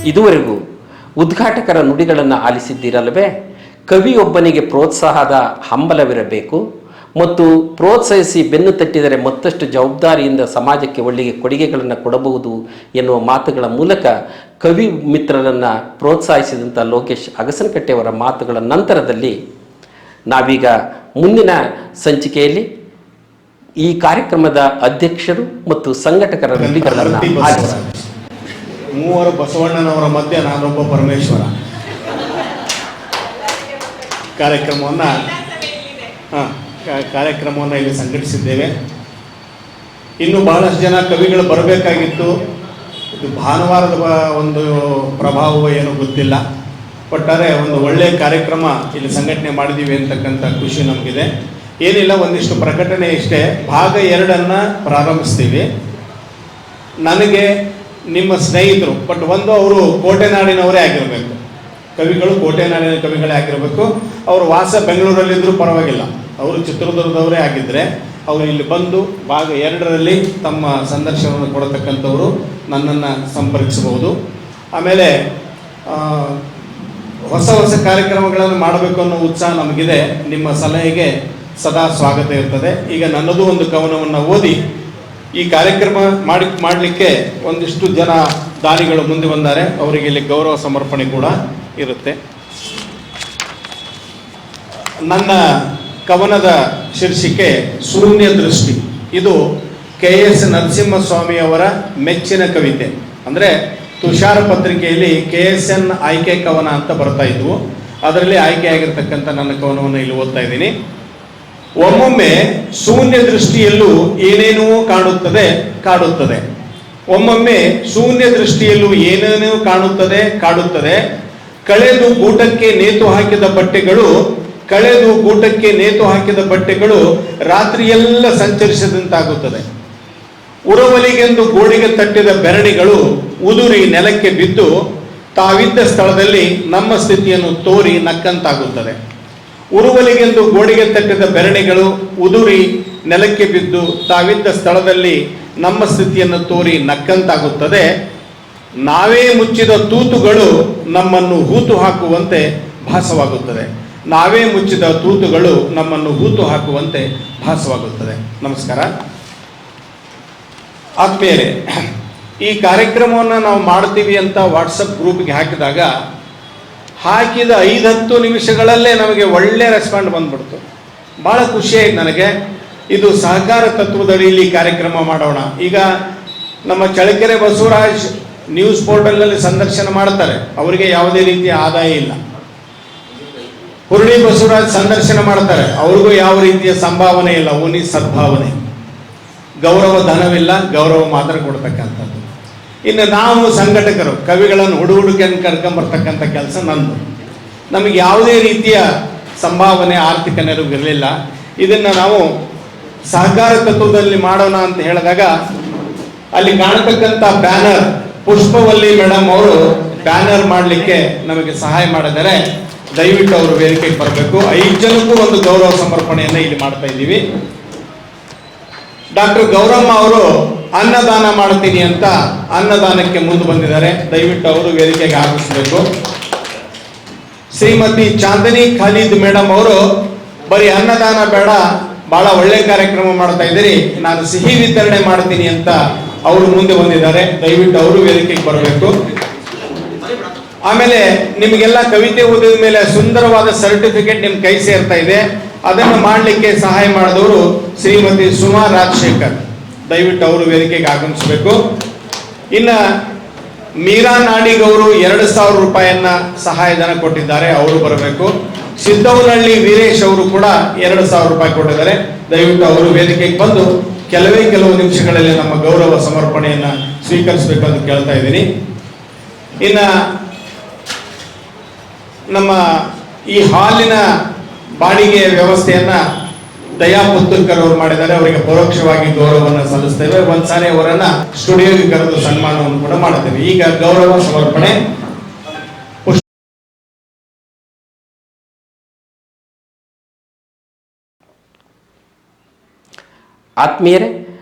ಇದುವರೆಗೂ ಉದ್ಘಾಟಕರ ನುಡಿಗಳನ್ನು ಆಲಿಸಿದ್ದೀರಲ್ಲವೇ? ಕವಿಯೊಬ್ಬನಿಗೆ ಪ್ರೋತ್ಸಾಹದ ಹಂಬಲವಿರಬೇಕು ಮತ್ತು ಪ್ರೋತ್ಸಾಹಿಸಿ ಬೆನ್ನು ತಟ್ಟಿದರೆ ಮತ್ತಷ್ಟು ಜವಾಬ್ದಾರಿಯಿಂದ ಸಮಾಜಕ್ಕೆ ಒಳ್ಳೆಯ ಕೊಡುಗೆಗಳನ್ನು ಕೊಡಬಹುದು ಎನ್ನುವ ಮಾತುಗಳ ಮೂಲಕ ಕವಿ ಮಿತ್ರರನ್ನು ಪ್ರೋತ್ಸಾಹಿಸಿದಂಥ ಲೋಕೇಶ್ ಅಗಸನಕಟ್ಟೆಯವರ ಮಾತುಗಳ ನಂತರದಲ್ಲಿ ನಾವೀಗ ಮುಂದಿನ ಸಂಚಿಕೆಯಲ್ಲಿ ಈ ಕಾರ್ಯಕ್ರಮದ ಅಧ್ಯಕ್ಷರು ಮತ್ತು ಸಂಘಟಕರ ನುಡಿಗಳನ್ನು ಮೂವರು ಬಸವಣ್ಣನವರ ಮಧ್ಯೆ ನಾನೊಬ್ಬ ಪರಮೇಶ್ವರ ಕಾರ್ಯಕ್ರಮವನ್ನು ಇಲ್ಲಿ ಸಂಘಟಿಸಿದ್ದೇವೆ. ಇನ್ನು ಬಹಳಷ್ಟು ಜನ ಕವಿಗಳು ಬರಬೇಕಾಗಿತ್ತು. ಇದು ಭಾನುವಾರದ ಒಂದು ಪ್ರಭಾವ ಏನೋ ಗೊತ್ತಿಲ್ಲ. ಒಟ್ಟಾರೆ ಒಂದು ಒಳ್ಳೆಯ ಕಾರ್ಯಕ್ರಮ ಇಲ್ಲಿ ಸಂಘಟನೆ ಮಾಡಿದ್ದೀವಿ ಅಂತಕ್ಕಂಥ ಖುಷಿ ನಮಗಿದೆ. ಏನಿಲ್ಲ, ಒಂದಿಷ್ಟು ಪ್ರಕಟಣೆ ಇಷ್ಟೇ. ಭಾಗ 2 ಪ್ರಾರಂಭಿಸ್ತೀವಿ. ನನಗೆ ನಿಮ್ಮ ಸ್ನೇಹಿತರು, ಬಟ್ ಒಂದು ಅವರು ಕೋಟೆನಾಡಿನವರೇ ಆಗಿರಬೇಕು. ಕವಿಗಳು ಕೋಟೆನಾಡಿನ ಕವಿಗಳೇ ಆಗಿರಬೇಕು. ಅವರು ವಾಸ ಬೆಂಗಳೂರಲ್ಲಿದ್ದರೂ ಪರವಾಗಿಲ್ಲ, ಅವರು ಚಿತ್ರದುರ್ಗದವರೇ ಆಗಿದ್ದರೆ ಅವರು ಇಲ್ಲಿ ಬಂದು ಭಾಗ 2ರಲ್ಲಿ ತಮ್ಮ ಸಂದರ್ಶನವನ್ನು ಕೊಡತಕ್ಕಂಥವರು ನನ್ನನ್ನು ಸಂಪರ್ಕಿಸಬಹುದು. ಆಮೇಲೆ ಹೊಸ ಹೊಸ ಕಾರ್ಯಕ್ರಮಗಳನ್ನು ಮಾಡಬೇಕು ಅನ್ನೋ ಉತ್ಸಾಹ ನಮಗಿದೆ. ನಿಮ್ಮ ಸಲಹೆಗೆ ಸದಾ ಸ್ವಾಗತ ಇರ್ತದೆ. ಈಗ ನನ್ನದು ಒಂದು ಕವನವನ್ನು ಓದಿ ಈ ಕಾರ್ಯಕ್ರಮ ಮಾಡಲಿಕ್ಕೆ ಒಂದಿಷ್ಟು ಜನ ದಾನಿಗಳು ಮುಂದೆ ಬಂದ್ದಾರೆ. ಅವರಿಗೆ ಇಲ್ಲಿ ಗೌರವ ಸಮರ್ಪಣೆ ಕೂಡ ಇರುತ್ತೆ. ನನ್ನ ಕವನದ ಶೀರ್ಷಿಕೆ ಶೂನ್ಯ ದೃಷ್ಟಿ. ಇದು KS ನರಸಿಂಹಸ್ವಾಮಿ ಅವರ ಮೆಚ್ಚಿನ ಕವಿತೆ. ಅಂದರೆ ತುಷಾರ ಪತ್ರಿಕೆಯಲ್ಲಿ KSN ಆಯ್ಕೆ ಕವನ ಅಂತ ಬರ್ತಾ ಇದ್ವು. ಅದರಲ್ಲಿ ಆಯ್ಕೆಯಾಗಿರ್ತಕ್ಕಂಥ ನನ್ನ ಕವನವನ್ನು ಇಲ್ಲಿ ಓದ್ತಾ ಇದ್ದೀನಿ. ಒಮ್ಮೊಮ್ಮೆ ಶೂನ್ಯ ದೃಷ್ಟಿಯಲ್ಲೂ ಏನೇನೋ ಕಾಡುತ್ತದೆ. ಒಮ್ಮೊಮ್ಮೆ ಶೂನ್ಯ ದೃಷ್ಟಿಯಲ್ಲೂ ಏನೇನೋ ಕಾಡುತ್ತದೆ. ಕಳೆದು ಗೂಟಕ್ಕೆ ನೇತು ಹಾಕಿದ ಬಟ್ಟೆಗಳು ರಾತ್ರಿಯೆಲ್ಲ ಸಂಚರಿಸಿದಂತಾಗುತ್ತದೆ. ಉರವಲಿಗೆಂದು ಗೋಡೆಗೆ ತಟ್ಟಿದ ಬೆರಣಿಗಳು ಉದುರಿ ನೆಲಕ್ಕೆ ಬಿದ್ದು ತಾವಿದ್ದ ಸ್ಥಳದಲ್ಲಿ ನಮ್ಮ ಸ್ಥಿತಿಯನ್ನು ತೋರಿ ನಕ್ಕಂತಾಗುತ್ತದೆ. ಉರುವಲಿಗೆಂದು ಗೋಡೆಗೆ ತಟ್ಟಿದ ಬೆರಣಿಗಳು ಉದುರಿ ನೆಲಕ್ಕೆ ಬಿದ್ದು ತಾವಿದ್ದ ಸ್ಥಳದಲ್ಲಿ ನಮ್ಮ ಸ್ಥಿತಿಯನ್ನು ತೋರಿ ನಕ್ಕಂತಾಗುತ್ತದೆ. ನಾವೇ ಮುಚ್ಚಿದ ತೂತುಗಳು ನಮ್ಮನ್ನು ಹೂತು ಹಾಕುವಂತೆ ಭಾಸವಾಗುತ್ತದೆ. ನಮಸ್ಕಾರ ಆದ್ಮೇಲೆ ಈ ಕಾರ್ಯಕ್ರಮವನ್ನು ನಾವು ಮಾಡ್ತೀವಿ ಅಂತ ವಾಟ್ಸಪ್ ಗ್ರೂಪ್ಗೆ ಹಾಕಿದಾಗ ಹಾಕಿದ 5-10 ನಿಮಿಷಗಳಲ್ಲೇ ನಮಗೆ ಒಳ್ಳೆ ರೆಸ್ಪಾಂಡ್ ಬಂದ್ಬಿಡ್ತು. ಭಾಳ ಖುಷಿಯಾಯ್ತು ನನಗೆ. ಇದು ಸಹಕಾರ ತತ್ವದಡಿಯಲ್ಲಿ ಕಾರ್ಯಕ್ರಮ ಮಾಡೋಣ. ಈಗ ನಮ್ಮ ಚಳ್ಳಕೆರೆ ಬಸವರಾಜ್ ನ್ಯೂಸ್ ಪೋರ್ಟಲ್ನಲ್ಲಿ ಸಂದರ್ಶನ ಮಾಡ್ತಾರೆ, ಅವರಿಗೆ ಯಾವುದೇ ರೀತಿಯ ಆದಾಯ ಇಲ್ಲ. ಹುರುಳಿ ಬಸವರಾಜ್ ಸಂದರ್ಶನ ಮಾಡ್ತಾರೆ, ಅವ್ರಿಗೂ ಯಾವ ರೀತಿಯ ಸಂಭಾವನೆ ಇಲ್ಲ, ಓನ್ಲಿ ಸದ್ಭಾವನೆ. ಗೌರವ ಧನವಿಲ್ಲ, ಗೌರವ ಮಾತ್ರ ಕೊಡ್ತಕ್ಕಂಥದ್ದು. ಇನ್ನು ನಾವು ಸಂಘಟಕರು ಕವಿಗಳನ್ನು ಹುಡುಗನ್ನು ಕರ್ಕೊಂಬರ್ತಕ್ಕಂಥ ಕೆಲಸ ನಂದು. ನಮಗೆ ಯಾವುದೇ ರೀತಿಯ ಸಂಭಾವನೆ ಆರ್ಥಿಕ ನೆರವು ಇರಲಿಲ್ಲ. ಇದನ್ನು ನಾವು ಸಹಕಾರ ತತ್ವದಲ್ಲಿ ಮಾಡೋಣ ಅಂತ ಹೇಳಿದಾಗ ಅಲ್ಲಿ ಕಾಣತಕ್ಕಂಥ ಬ್ಯಾನರ್ ಪುಷ್ಪವಲ್ಲಿ ಮೇಡಮ್ ಅವರು ಬ್ಯಾನರ್ ಮಾಡಲಿಕ್ಕೆ ನಮಗೆ ಸಹಾಯ ಮಾಡಿದರೆ ದಯವಿಟ್ಟು ಅವರು ವೇದಿಕೆಗೆ ಬರಬೇಕು. 5 ಜನಕ್ಕೂ ಒಂದು ಗೌರವ ಸಮರ್ಪಣೆಯನ್ನು ಇಲ್ಲಿ ಮಾಡ್ತಾ ಇದ್ದೀವಿ. ಡಾಕ್ಟರ್ ಗೌರಮ್ಮ ಅವರು ಅನ್ನದಾನ ಮಾಡ್ತೀನಿ ಅಂತ ಅನ್ನದಾನಕ್ಕೆ ಮುಂದೆ ಬಂದಿದ್ದಾರೆ. ದಯವಿಟ್ಟು ಅವರು ವೇದಿಕೆಗೆ ಆಗಮಿಸಬೇಕು. ಶ್ರೀಮತಿ ಚಾಂದನಿ ಖಾಲಿದ್ ಮೇಡಮ್ ಅವರು ಬರೀ ಅನ್ನದಾನ ಬೇಡ, ಬಹಳ ಒಳ್ಳೆ ಕಾರ್ಯಕ್ರಮ ಮಾಡ್ತಾ ಇದ್ದೀರಿ, ನಾನು ಸಿಹಿ ವಿತರಣೆ ಮಾಡ್ತೀನಿ ಅಂತ ಅವರು ಮುಂದೆ ಬಂದಿದ್ದಾರೆ. ದಯವಿಟ್ಟು ಅವರು ವೇದಿಕೆಗೆ ಬರಬೇಕು. ಆಮೇಲೆ ನಿಮಗೆಲ್ಲ ಕವಿತೆ ಓದಿದ ಮೇಲೆ ಸುಂದರವಾದ ಸರ್ಟಿಫಿಕೇಟ್ ನಿಮ್ ಕೈ ಸೇರ್ತಾ ಇದೆ. ಅದನ್ನು ಮಾಡಲಿಕ್ಕೆ ಸಹಾಯ ಮಾಡಿದವರು ಶ್ರೀಮತಿ ಸುಮಾ ರಾಜಶೇಖರ್. ದಯವಿಟ್ಟು ಅವರು ವೇದಿಕೆಗೆ ಆಗಮಿಸಬೇಕು. ಇನ್ನು ಮೀರಾ ನಾಡಿಗ್ ಅವರು 2,000 ರೂಪಾಯಿಯನ್ನ ಸಹಾಯಧನ ಕೊಟ್ಟಿದ್ದಾರೆ, ಅವರು ಬರಬೇಕು. ಸಿದ್ದವನಹಳ್ಳಿ ವೀರೇಶ್ ಅವರು ಕೂಡ 2,000 ರೂಪಾಯಿ ಕೊಟ್ಟಿದ್ದಾರೆ. ದಯವಿಟ್ಟು ಅವರು ವೇದಿಕೆಗೆ ಬಂದು ಕೆಲವು ನಿಮಿಷಗಳಲ್ಲಿ ನಮ್ಮ ಗೌರವ ಸಮರ್ಪಣೆಯನ್ನ ಸ್ವೀಕರಿಸಬೇಕಂತ ಕೇಳ್ತಾ ಇದ್ದೀನಿ. ಇನ್ನು ನಮ್ಮ ಈ ಹಾಲಿನ ಬಾಡಿಗೆ ವ್ಯವಸ್ಥೆಯನ್ನ ದಯಾ ಪುತ್ತೂರ್ಕರ್ ಅವರು ಮಾಡಿದ್ದಾರೆ. ಅವರಿಗೆ ಪರೋಕ್ಷವಾಗಿ ಗೌರವವನ್ನು ಸಲ್ಲಿಸ್ತೇವೆ. ಒಂದ್ಸಾರಿ ಅವರನ್ನ ಸ್ಟುಡಿಯೋಗೆ ಕರೆದು ಸನ್ಮಾನವನ್ನು ಕೂಡ ಮಾಡುತ್ತೇವೆ. ಈಗ ಗೌರವ ಸಮರ್ಪಣೆ. ಆತ್ಮೀಯರೇ,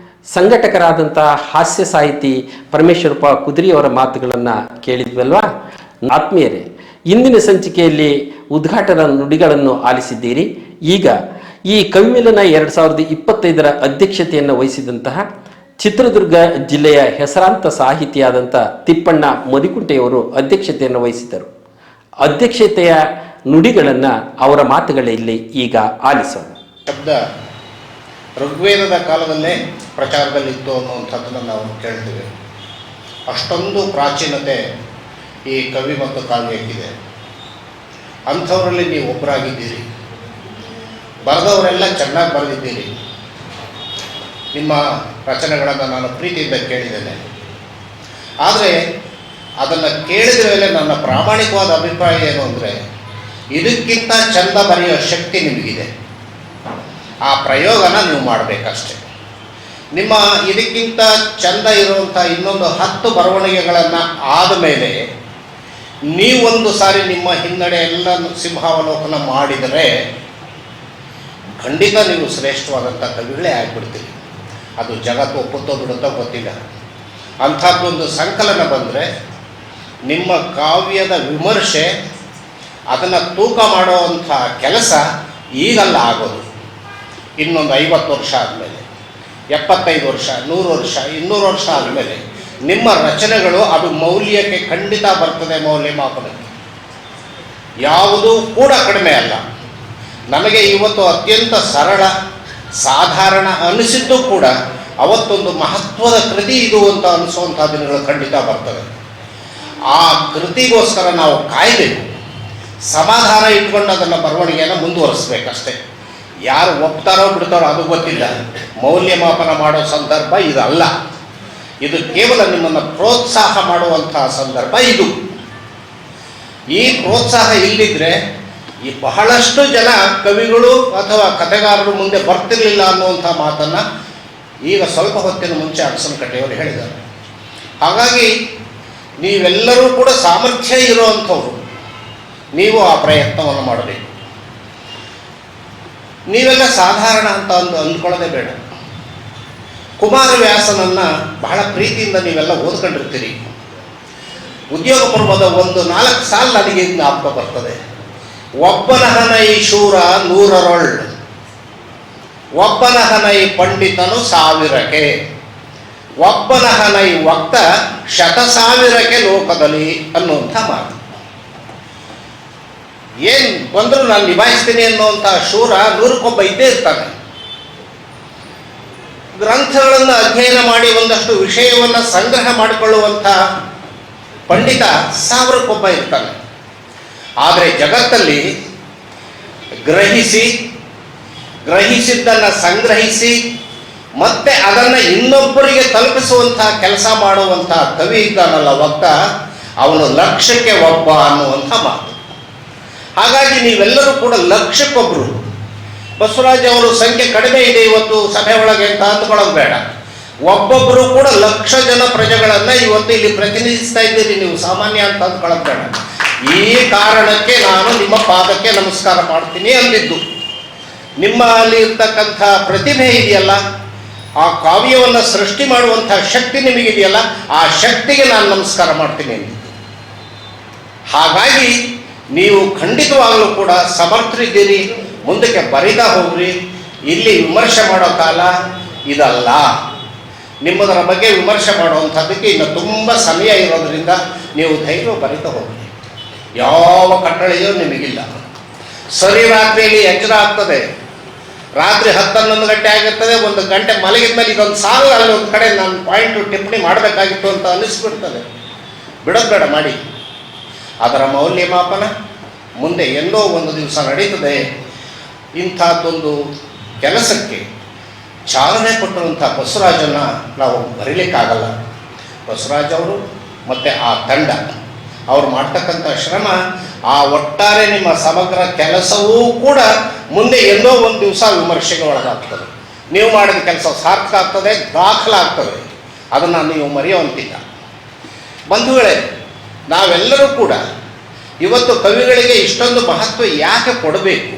ಸಂಘಟಕರಾದಂಥ ಹಾಸ್ಯ ಸಾಹಿತಿ ಪರಮೇಶ್ವರಪ್ಪ ಕುದುರೆಯವರ ಮಾತುಗಳನ್ನು ಕೇಳಿದ್ವಲ್ವಾ? ಆತ್ಮೀಯರೇ, ಇಂದಿನ ಸಂಚಿಕೆಯಲ್ಲಿ ಉದ್ಘಾಟನಾ ನುಡಿಗಳನ್ನು ಆಲಿಸಿದ್ದೀರಿ. ಈಗ ಈ ಕವಿಮಿಲನ 2025 ಅಧ್ಯಕ್ಷತೆಯನ್ನು ವಹಿಸಿದಂತಹ ಚಿತ್ರದುರ್ಗ ಜಿಲ್ಲೆಯ ಹೆಸರಾಂತ ಸಾಹಿತಿಯಾದಂಥ ತಿಪ್ಪಣ್ಣ ಮದಿಕುಂಟೆಯವರು ಅಧ್ಯಕ್ಷತೆಯನ್ನು ವಹಿಸಿದರು. ಅಧ್ಯಕ್ಷತೆಯ ನುಡಿಗಳನ್ನು ಅವರ ಮಾತುಗಳಲ್ಲಿ ಈಗ ಆಲಿಸೋಣ. ಶಬ್ದ ಋಗ್ವೇದದ ಕಾಲದಲ್ಲೇ ಪ್ರಚಾರದಲ್ಲಿತ್ತು ಅನ್ನುವಂಥದ್ದನ್ನು ನಾವು ಕೇಳ್ತೀವಿ. ಅಷ್ಟೊಂದು ಪ್ರಾಚೀನತೆ ಈ ಕವಿ ಮತ್ತು ಕಾವ್ಯಕ್ಕಿದೆ. ಅಂಥವರಲ್ಲಿ ನೀವು ಒಬ್ಬರಾಗಿದ್ದೀರಿ. ಬರೆದವರೆಲ್ಲ ಚೆನ್ನಾಗಿ ಬರೆದಿದ್ದೀರಿ. ನಿಮ್ಮ ರಚನೆಗಳನ್ನು ನಾನು ಪ್ರೀತಿಯಿಂದ ಕೇಳಿದ್ದೇನೆ. ಆದರೆ ಅದನ್ನು ಕೇಳಿದ ಮೇಲೆ ನನ್ನ ಪ್ರಾಮಾಣಿಕವಾದ ಅಭಿಪ್ರಾಯ ಏನು ಅಂದರೆ, ಇದಕ್ಕಿಂತ ಚಂದ ಬರೆಯೋ ಶಕ್ತಿ ನಿಮಗಿದೆ. ಆ ಪ್ರಯೋಗನ ನೀವು ಮಾಡಬೇಕಷ್ಟೆ. ನಿಮ್ಮ ಇದಕ್ಕಿಂತ ಚಂದ ಇರುವಂಥ ಇನ್ನೊಂದು 10 ಬರವಣಿಗೆಗಳನ್ನು ಆದಮೇಲೆ ನೀವೊಂದು ಸಾರಿ ನಿಮ್ಮ ಹಿನ್ನಡೆ ಎಲ್ಲ ಸಿಂಹಾವಲೋಕನ ಮಾಡಿದರೆ ಖಂಡಿತ ನೀವು ಶ್ರೇಷ್ಠವಾದಂಥ ಕವಿಗಳೇ ಆಗಿಬಿಡ್ತೀರಿ. ಅದು ಜಗತ್ತು ಒಪ್ಪುತ್ತೋ ಬಿಡುತ್ತೋ ಗೊತ್ತಿಲ್ಲ. ಅಂಥದ್ದೊಂದು ಸಂಕಲನ ಬಂದರೆ ನಿಮ್ಮ ಕಾವ್ಯದ ವಿಮರ್ಶೆ, ಅದನ್ನು ತೂಕ ಮಾಡುವಂಥ ಕೆಲಸ ಈಗಲ್ಲ ಆಗೋದು. ಇನ್ನೊಂದು 50 ವರ್ಷ ಆದಮೇಲೆ, 75 ವರ್ಷ, 100 ವರ್ಷ, 200 ವರ್ಷ ಆದಮೇಲೆ ನಿಮ್ಮ ರಚನೆಗಳು ಅದು ಮೌಲ್ಯಕ್ಕೆ ಖಂಡಿತ ಬರ್ತದೆ. ಮೌಲ್ಯಮಾಪನಕ್ಕೆ ಯಾವುದೂ ಕೂಡ ಕಡಿಮೆ ಅಲ್ಲ. ನನಗೆ ಇವತ್ತು ಅತ್ಯಂತ ಸರಳ ಸಾಧಾರಣ ಅನಿಸಿದ್ದು ಕೂಡ ಅವತ್ತೊಂದು ಮಹತ್ವದ ಕೃತಿ ಇದು ಅಂತ ಅನಿಸುವಂಥ ದಿನಗಳು ಖಂಡಿತ ಬರ್ತವೆ. ಆ ಕೃತಿಗೋಸ್ಕರ ನಾವು ಕಾಯಬೇಕು. ಸಮಾಧಾನ ಇಟ್ಕೊಂಡು ಅದನ್ನು ಬರವಣಿಗೆಯನ್ನು ಮುಂದುವರಿಸ್ಬೇಕಷ್ಟೆ. ಯಾರು ಒಪ್ತಾರೋ ಬಿಡ್ತಾರೋ ಅದು ಗೊತ್ತಿಲ್ಲ. ಮೌಲ್ಯಮಾಪನ ಮಾಡೋ ಸಂದರ್ಭ ಇದಲ್ಲ. ಇದು ಕೇವಲ ನಿಮ್ಮನ್ನು ಪ್ರೋತ್ಸಾಹ ಮಾಡುವಂತಹ ಸಂದರ್ಭ ಇದು. ಈ ಪ್ರೋತ್ಸಾಹ ಇಲ್ಲಿದ್ದರೆ ಈ ಬಹಳಷ್ಟು ಜನ ಕವಿಗಳು ಅಥವಾ ಕಥೆಗಾರರು ಮುಂದೆ ಬರ್ತಿರ್ಲಿಲ್ಲ ಅನ್ನುವಂಥ ಮಾತನ್ನು ಈಗ ಸ್ವಲ್ಪ ಹೊತ್ತಿನ ಮುಂಚೆ ಅರಸನಕಟ್ಟೆಯವರು ಹೇಳಿದ್ದಾರೆ. ಹಾಗಾಗಿ ನೀವೆಲ್ಲರೂ ಕೂಡ ಸಾಮರ್ಥ್ಯ ಇರುವಂಥವ್ರು. ನೀವು ಆ ಪ್ರಯತ್ನವನ್ನು ಮಾಡಬೇಕು. ನೀವೆಲ್ಲ ಸಾಧಾರಣ ಅಂತ ಅಂದ್ಕೊಳ್ಳೋದೇ ಬೇಡ. ಕುಮಾರವ್ಯಾಸನನ್ನು ಬಹಳ ಪ್ರೀತಿಯಿಂದ ನೀವೆಲ್ಲ ಓದ್ಕೊಂಡಿರ್ತೀರಿ. ಉದ್ಯೋಗ ಪರ್ವದ ಒಂದು 4 ಸಾಲು ನನಗೆ ಜ್ಞಾಪಕ ಬರ್ತದೆ. ಒಬ್ಬನಹನೈ ಶೂರ 100ರೊಳ್, ಒಬ್ಬನಹನೈ ಪಂಡಿತನು 1000ಕ್ಕೆ, ಒಬ್ಬನಹನೈ ವಕ್ತ 100,000ಕ್ಕೆ ಲೋಕದಲ್ಲಿ ಅನ್ನುವಂಥ ಮಾತು. ಏನು ಬಂದರೂ ನಾನು ನಿಭಾಯಿಸ್ತೀನಿ ಅನ್ನುವಂಥ ಶೂರ 100ಕ್ಕೊಬ್ಬ ಇದ್ದೇ ಇರ್ತಾನೆ. ಗ್ರಂಥಗಳನ್ನು ಅಧ್ಯಯನ ಮಾಡಿ ಒಂದಷ್ಟು ವಿಷಯವನ್ನು ಸಂಗ್ರಹ ಮಾಡಿಕೊಳ್ಳುವಂಥ ಪಂಡಿತ 1000ಕ್ಕೊಬ್ಬ ಇರ್ತಾನೆ. ಆದರೆ ಜಗತ್ತಲ್ಲಿ ಗ್ರಹಿಸಿದ್ದನ್ನು ಸಂಗ್ರಹಿಸಿ ಮತ್ತೆ ಅದನ್ನು ಇನ್ನೊಬ್ಬರಿಗೆ ತಲುಪಿಸುವಂಥ ಕೆಲಸ ಮಾಡುವಂಥ ಕವಿ ಇದ್ದಾನಲ್ಲ ವಕ್ತ, ಅವನು 1,00,000ಕ್ಕೆ ಒಬ್ಬ ಅನ್ನುವಂಥ ಮಾತು. ಹಾಗಾಗಿ ನೀವೆಲ್ಲರೂ ಕೂಡ 1,00,000ಕ್ಕೊಬ್ಬರು. ಬಸವರಾಜ್ ಅವರು ಸಂಖ್ಯೆ ಕಡಿಮೆ ಇದೆ ಇವತ್ತು ಸಭೆ ಒಳಗೆ ಅಂತ ಅಂದ್ಕೊಳ್ಳೋದು ಬೇಡ. ಒಬ್ಬೊಬ್ಬರು ಕೂಡ 1,00,000 ಜನ ಪ್ರಜೆಗಳನ್ನು ಇವತ್ತು ಇಲ್ಲಿ ಪ್ರತಿನಿಧಿಸ್ತಾ ಇದ್ದೀರಿ. ನೀವು ಸಾಮಾನ್ಯ ಅಂತ ಅಂದ್ಕೊಳ್ಳೋದು ಬೇಡ. ಈ ಕಾರಣಕ್ಕೆ ನಾನು ನಿಮ್ಮ ಪಾದಕ್ಕೆ ನಮಸ್ಕಾರ ಮಾಡ್ತೀನಿ ಅಂದಿದ್ದು. ನಿಮ್ಮಲ್ಲಿ ಇರ್ತಕ್ಕಂಥ ಪ್ರತಿಭೆ ಇದೆಯಲ್ಲ, ಆ ಕಾವ್ಯವನ್ನು ಸೃಷ್ಟಿ ಮಾಡುವಂಥ ಶಕ್ತಿ ನಿಮಗಿದೆಯಲ್ಲ, ಆ ಶಕ್ತಿಗೆ ನಾನು ನಮಸ್ಕಾರ ಮಾಡ್ತೀನಿ ಅಂದಿದ್ದು. ಹಾಗಾಗಿ ನೀವು ಖಂಡಿತವಾಗಲೂ ಕೂಡ ಸಮರ್ಥರಿದ್ದೀರಿ. ಮುಂದಕ್ಕೆ ಬರಿತಾ ಹೋಗ್ರಿ. ಇಲ್ಲಿ ವಿಮರ್ಶೆ ಮಾಡೋ ಕಾಲ ಇದಲ್ಲ. ನಿಮ್ಮದರ ಬಗ್ಗೆ ವಿಮರ್ಶೆ ಮಾಡುವಂಥದ್ದಕ್ಕೆ ಇನ್ನು ತುಂಬ ಸಮಯ ಇರೋದರಿಂದ ನೀವು ಧೈರ್ಯ ಬರಿತಾ ಹೋಗ್ರಿ. ಯಾವ ಕಟ್ಟಳೆಯೂ ನಿಮಗಿಲ್ಲ. ಸರಿ ರಾತ್ರಿಯಲ್ಲಿ ಎಚ್ಚರ ಆಗ್ತದೆ. ರಾತ್ರಿ 10-11 ಗಂಟೆ ಆಗಿರ್ತದೆ. 1 ಗಂಟೆ ಮಲಗಿದ ಮೇಲೆ ಇದೊಂದು ಸಾಲು ಅಲ್ಲಿ ಒಂದು ಕಡೆ ನಾನು ಪಾಯಿಂಟು ಟಿಪ್ಪಣಿ ಮಾಡಬೇಕಾಗಿತ್ತು ಅಂತ ಅನ್ನಿಸ್ಬಿಡ್ತದೆ. ಬಿಡೋದು ಬೇಡ, ಮಾಡಿ. ಅದರ ಮೌಲ್ಯಮಾಪನ ಮುಂದೆ ಎಲ್ಲೋ ಒಂದು ದಿವಸ ನಡೀತದೆ. ಇಂಥದ್ದೊಂದು ಕೆಲಸಕ್ಕೆ ಚಾಲನೆ ಕೊಟ್ಟಿರುವಂಥ ಬಸವರಾಜನ್ನು ನಾವು ಬರೀಲಿಕ್ಕಾಗಲ್ಲ. ಬಸವರಾಜ್ ಅವರು ಮತ್ತು ಆ ತಂಡ ಅವ್ರು ಮಾಡ್ತಕ್ಕಂಥ ಶ್ರಮ, ಆ ಒಟ್ಟಾರೆ ನಿಮ್ಮ ಸಮಗ್ರ ಕೆಲಸವೂ ಕೂಡ ಮುಂದೆ ಎಲ್ಲೋ ಒಂದು ದಿವಸ ವಿಮರ್ಶೆಗೆ ಒಳಗಾಗ್ತದೆ. ನೀವು ಮಾಡಿದ ಕೆಲಸ ಸಾರ್ಥಕ ಆಗ್ತದೆ, ದಾಖಲಾಗ್ತದೆ. ಅದನ್ನು ನೀವು ಮರೆಯುವಂತಿಲ್ಲ. ಬಂಧುಗಳೇ, ನಾವೆಲ್ಲರೂ ಕೂಡ ಇವತ್ತು ಕವಿಗಳಿಗೆ ಇಷ್ಟೊಂದು ಮಹತ್ವ ಯಾಕೆ ಕೊಡಬೇಕು?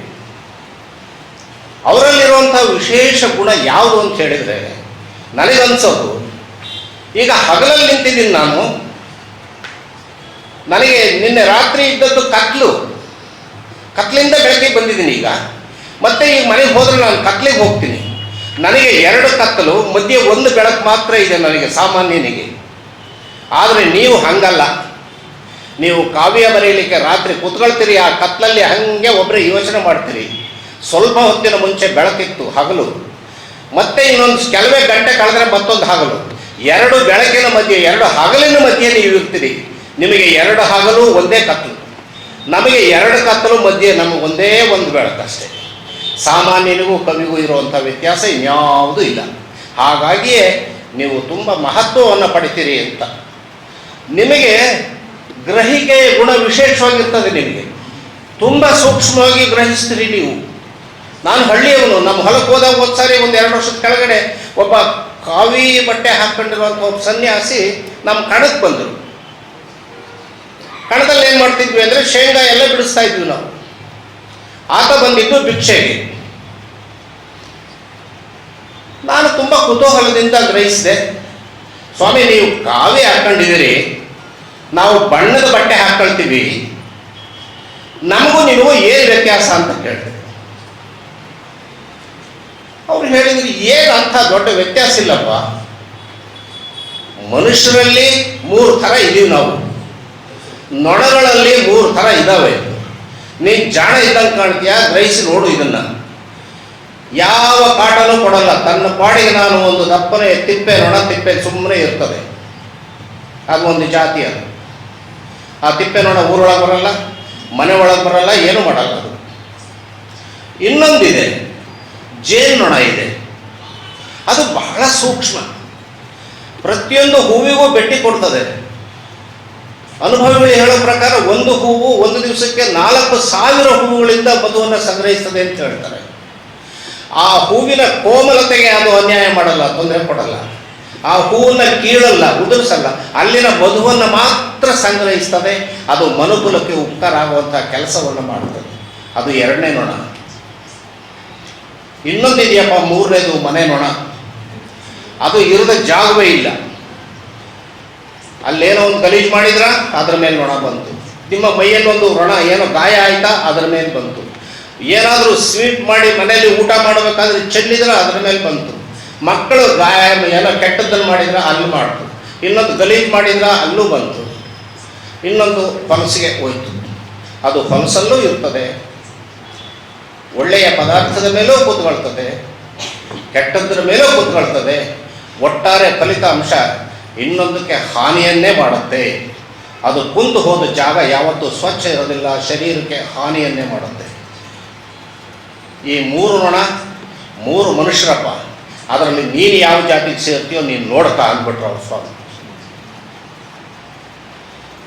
ಅವರಲ್ಲಿರುವಂಥ ವಿಶೇಷ ಗುಣ ಯಾವುದು ಅಂತ ಹೇಳಿದರೆ, ನನಗನ್ಸೋದು, ಈಗ ಹಗಲಲ್ಲಿ ನಿಂತಿದ್ದೀನಿ ನಾನು, ನನಗೆ ನಿನ್ನೆ ರಾತ್ರಿ ಇದ್ದದ್ದು ಕತ್ಲಿಂದ ಬೆಳಕಿಗೆ ಬಂದಿದ್ದೀನಿ. ಈಗ ಮತ್ತೆ ಈಗ ಮನೆಗೆ ಹೋದ್ರೆ ನಾನು ಕತ್ಲಿಗೆ ಹೋಗ್ತೀನಿ. ನನಗೆ 2 ಕತ್ತಲು, ಮಧ್ಯೆ 1 ಬೆಳಕು ಮಾತ್ರ ಇದೆ ನನಗೆ, ಸಾಮಾನ್ಯನಿಗೆ. ಆದರೆ ನೀವು ಹಂಗಲ್ಲ. ನೀವು ಕಾವ್ಯ ಬರೆಯಲಿಕ್ಕೆ ರಾತ್ರಿ ಕೂತ್ಕೊಳ್ತೀರಿ, ಆ ಕತ್ಲಲ್ಲಿ ಹಾಗೆ ಒಬ್ಬರೇ ಯೋಚನೆ ಮಾಡ್ತೀರಿ. ಸ್ವಲ್ಪ ಹೊತ್ತಿನ ಮುಂಚೆ ಬೆಳಕಿತ್ತು, ಹಗಲು, ಮತ್ತೆ ಇನ್ನೊಂದು ಕೆಲವೇ ಗಂಟೆ ಕಳೆದ್ರೆ ಮತ್ತೊಂದು ಹಗಲು. 2 ಬೆಳಕಿನ ಮಧ್ಯೆ, 2 ಹಗಲಿನ ಮಧ್ಯೆ ನೀವು ಇರ್ತೀರಿ. ನಿಮಗೆ 2 ಹಗಲು ಒಂದೇ ಕತ್ತಲು, ನಮಗೆ 2 ಕತ್ತಲು ಮಧ್ಯೆ ನಮಗೆ ಒಂದೇ ಒಂದು ಬೆಳಕಷ್ಟೇ. ಸಾಮಾನ್ಯನಿಗೂ ಕವಿಗೂ ಇರುವಂಥ ವ್ಯತ್ಯಾಸ ಇನ್ಯಾವುದೂ ಇಲ್ಲ. ಹಾಗಾಗಿಯೇ ನೀವು ತುಂಬ ಮಹತ್ವವನ್ನು ಪಡಿತೀರಿ ಅಂತ. ನಿಮಗೆ ಗ್ರಹಿಕೆ ಗುಣ ವಿಶೇಷವಾಗಿರ್ತದೆ. ನಿಮಗೆ ತುಂಬ ಸೂಕ್ಷ್ಮವಾಗಿ ಗ್ರಹಿಸ್ತೀರಿ ನೀವು. ನಾನು ಹಳ್ಳಿಯವನು. ನಮ್ಮ ಹೊಲಕ್ಕೆ ಹೋದಾಗ ಒಂದು ಸಾರಿ 1-2 ವರ್ಷದ ಕೆಳಗಡೆ ಒಬ್ಬ ಕಾವಿ ಬಟ್ಟೆ ಹಾಕ್ಕೊಂಡಿರುವಂಥ ಒಬ್ಬ ಸನ್ಯಾಸಿ ನಮ್ಮ ಕಣಕ್ಕೆ ಬಂದರು. ಕಣದಲ್ಲಿ ಏನು ಮಾಡ್ತಿದ್ವಿ ಅಂದರೆ ಶೇಂಗಾ ಎಲ್ಲ ಬಿಡಿಸ್ತಾ ಇದ್ವಿ ನಾವು. ಆತ ಬಂದಿದ್ದು ಭಿಕ್ಷೆಗೆ. ನಾನು ತುಂಬ ಕುತೂಹಲದಿಂದ ಗ್ರಹಿಸಿದೆ, ಸ್ವಾಮಿ ನೀವು ಕಾವಿ ಹಾಕ್ಕೊಂಡಿದ್ದೀರಿ, ನಾವು ಬಣ್ಣದ ಬಟ್ಟೆ ಹಾಕ್ಕೊಳ್ತೀವಿ, ನಮಗೂ ನಿಮಗೂ ಏನು ವ್ಯತ್ಯಾಸ ಅಂತ ಕೇಳಿದೆ. ಅವ್ರು ಹೇಳಿದ್ರು, ಏನು ಅಂಥ ದೊಡ್ಡ ವ್ಯತ್ಯಾಸ ಇಲ್ಲಪ್ಪ, ಮನುಷ್ಯರಲ್ಲಿ 3 ಥರ ಇದೀವಿ ನಾವು, ನೊಣಗಳಲ್ಲಿ 3 ಥರ ಇದ್ದಾವೆ. ನೀನು ಜಾಣ ಇದ್ದಂಗೆ ಕಾಣ್ತೀಯ, ಗ್ರಹಿಸಿ ನೋಡು ಇದನ್ನು. ಯಾವ ಕಾಟನೂ ಕೊಡಲ್ಲ, ತನ್ನ ಪಾಡಿಗೆ ನಾನು ಒಂದು ದಪ್ಪನೆ ತಿಪ್ಪೆ, ನೊಣ ತಿಪ್ಪೆ ಸುಮ್ಮನೆ ಇರ್ತದೆ. ಅದು ಒಂದು ಜಾತಿ. ಅದು ಆ ತಿಪ್ಪೆ ನೊಣ ಊರೊಳಗೆ ಬರಲ್ಲ, ಮನೆ ಒಳಗೆ ಬರಲ್ಲ, ಏನೂ ಮಾಡಲ್ಲ ಅದು. ಇನ್ನೊಂದಿದೆ, ಜೇನು ನೊಣ ಇದೆ. ಅದು ಬಹಳ ಸೂಕ್ಷ್ಮ, ಪ್ರತಿಯೊಂದು ಹೂವಿಗೂ ಭೇಟಿ ಕೊಡ್ತದೆ. ಅನುಭವಿಗಳು ಹೇಳೋ ಪ್ರಕಾರ ಒಂದು ಹೂವು ಒಂದು ದಿವಸಕ್ಕೆ 4,000 ಹೂವುಗಳಿಂದ ಮಧುವನ್ನು ಸಂಗ್ರಹಿಸ್ತದೆ ಅಂತ ಹೇಳ್ತಾರೆ. ಆ ಹೂವಿನ ಕೋಮಲತೆಗೆ ಅದು ಅನ್ಯಾಯ ಮಾಡಲ್ಲ, ತೊಂದರೆ ಕೊಡಲ್ಲ. ಆ ಹೂವನ್ನು ಕೀಳಲ್ಲ, ಉದುರಿಸಲ್ಲ, ಅಲ್ಲಿನ ಮಧುವನ್ನು ಮಾತ್ರ ಸಂಗ್ರಹಿಸ್ತದೆ. ಅದು ಮನುಕುಲಕ್ಕೆ ಉಪಕಾರ ಆಗುವಂಥ ಕೆಲಸವನ್ನು ಮಾಡುತ್ತದೆ. ಅದು 2ನೇ ನೊಣ. ಇನ್ನೊಂದಿದೆಯಪ್ಪ, 3ನೇದು ಮನೆ ನೊಣ. ಅದು ಇರದ ಜಾಗವೇ ಇಲ್ಲ. ಅಲ್ಲೇನೋ ಒಂದು ಗಲೀಜು ಮಾಡಿದ್ರ ಅದ್ರ ಮೇಲೆ ನೊಣ ಬಂತು. ನಿಮ್ಮ ಮೈಯಲ್ಲೊಂದು ನೊಣ ಏನೋ ಗಾಯ ಆಯ್ತಾ ಅದ್ರ ಮೇಲೆ ಬಂತು. ಏನಾದರೂ ಸ್ವೀಟ್ ಮಾಡಿ ಮನೆಯಲ್ಲಿ ಊಟ ಮಾಡಬೇಕಾದ್ರೆ ಚೆಲ್ಲಿದ್ರೆ ಅದ್ರ ಮೇಲೆ ಬಂತು. ಮಕ್ಕಳು ಗಾಯ ಏನೋ ಕೆಟ್ಟದ್ದನ್ನು ಮಾಡಿದ್ರೆ ಅಲ್ಲಿ ಮಾಡ್ತು. ಇನ್ನೊಂದು ಗಲೀಜು ಮಾಡಿದ್ರ ಅಲ್ಲೂ ಬಂತು. ಇನ್ನೊಂದು ಫನಸಿಗೆ ಹೋಯ್ತು. ಅದು ಫನಸಲ್ಲೂ ಇರ್ತದೆ, ಒಳ್ಳೆಯ ಪದಾರ್ಥದ ಮೇಲೂ ಕೂತ್ಕೊಳ್ತದೆ, ಕೆಟ್ಟದ್ರ ಮೇಲೂ ಕೂತ್ಕೊಳ್ತದೆ. ಒಟ್ಟಾರೆ ಫಲಿತಾಂಶ ಇನ್ನೊಂದಕ್ಕೆ ಹಾನಿಯನ್ನೇ ಮಾಡುತ್ತೆ. ಅದು ಕುಂದು ಹೋದ ಜಾಗ ಯಾವತ್ತೂ ಸ್ವಚ್ಛ ಇರೋದಿಲ್ಲ, ಶರೀರಕ್ಕೆ ಹಾನಿಯನ್ನೇ ಮಾಡುತ್ತೆ. ಈ 3 ನೊಣ 3 ಮನುಷ್ಯರಪ್ಪ, ಅದರಲ್ಲಿ ನೀನು ಯಾವ ಜಾತಿಗೆ ಸೇರ್ತೀಯೋ ನೀನು ನೋಡ್ತಾ ಅಂದ್ಬಿಟ್ರು ಅವ್ರ ಸ್ವಾಮಿ.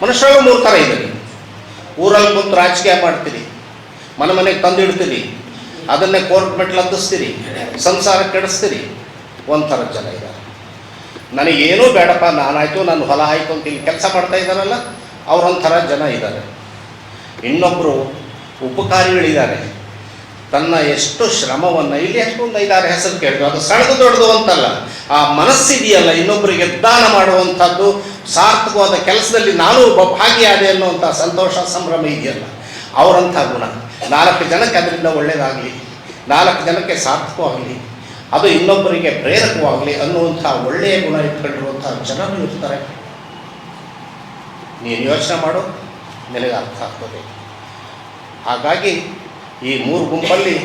ಮನುಷ್ಯರಾಗ 3 ಥರ ಇದ್ದೀರಿ. ಊರಲ್ಲಿ ಕುಂತು ರಾಜಕೀಯ ಮಾಡ್ತೀರಿ, ಮನೆಗೆ ತಂದಿಡ್ತೀರಿ, ಅದನ್ನೇ ಕೋರ್ಟ್ ಮೆಟ್ಲು ಹತ್ತಿಸ್ತೀರಿ, ಸಂಸಾರ ಕೆಡಿಸ್ತೀರಿ. ಒಂಥರ ಜನ ಇದ್ದಾರೆ. ನನಗೇನೂ ಬೇಡಪ್ಪ, ನಾನಾಯಿತು, ನನ್ನ ಹೊಲ ಆಯಿತು ಅಂತ ಇಲ್ಲಿ ಕೆಲಸ ಮಾಡ್ತಾ ಇದ್ದಾರಲ್ಲ, ಅವರೊಂಥರ ಜನ ಇದ್ದಾರೆ. ಇನ್ನೊಬ್ಬರು ಉಪಕಾರಿಗಳಿದ್ದಾರೆ. ತನ್ನ ಎಷ್ಟು ಶ್ರಮವನ್ನು, ಇಲ್ಲಿ ಎಷ್ಟೊಂದು 5-6 ಹೆಸರು ಕೇಳಿದ್ರು, ಅದು ಸಣ್ಣದು ದೊಡ್ಡದು ಅಂತಲ್ಲ, ಆ ಮನಸ್ಸಿದೆಯಲ್ಲ ಇನ್ನೊಬ್ಬರಿಗೆ ದಾನ ಮಾಡುವಂಥದ್ದು, ಸಾರ್ಥಕವಾದ ಕೆಲಸದಲ್ಲಿ ನಾನು ಒಬ್ಬ ಭಾಗಿಯಾದೆ ಅನ್ನುವಂಥ ಸಂತೋಷ ಸಂಭ್ರಮ ಇದೆಯಲ್ಲ, ಅವರಂಥ ಗುಣ. 4 ಜನಕ್ಕೆ ಅದರಿಂದ ಒಳ್ಳೆಯದಾಗಲಿ, 4 ಜನಕ್ಕೆ ಸಾರ್ಥಕವಾಗಲಿ, ಅದು ಇನ್ನೊಬ್ಬರಿಗೆ ಪ್ರೇರಕವಾಗಲಿ ಅನ್ನುವಂಥ ಒಳ್ಳೆಯ ಗುಣ ಇಟ್ಕೊಂಡಿರುವಂಥ ಜನರು ಇರ್ತಾರೆ. ನೀನು ಯೋಚನೆ ಮಾಡು, ನಿನಗೆ ಅರ್ಥ ಆಗ್ತದೆ. ಹಾಗಾಗಿ ಈ 3 ಗುಂಪಲ್ಲಿ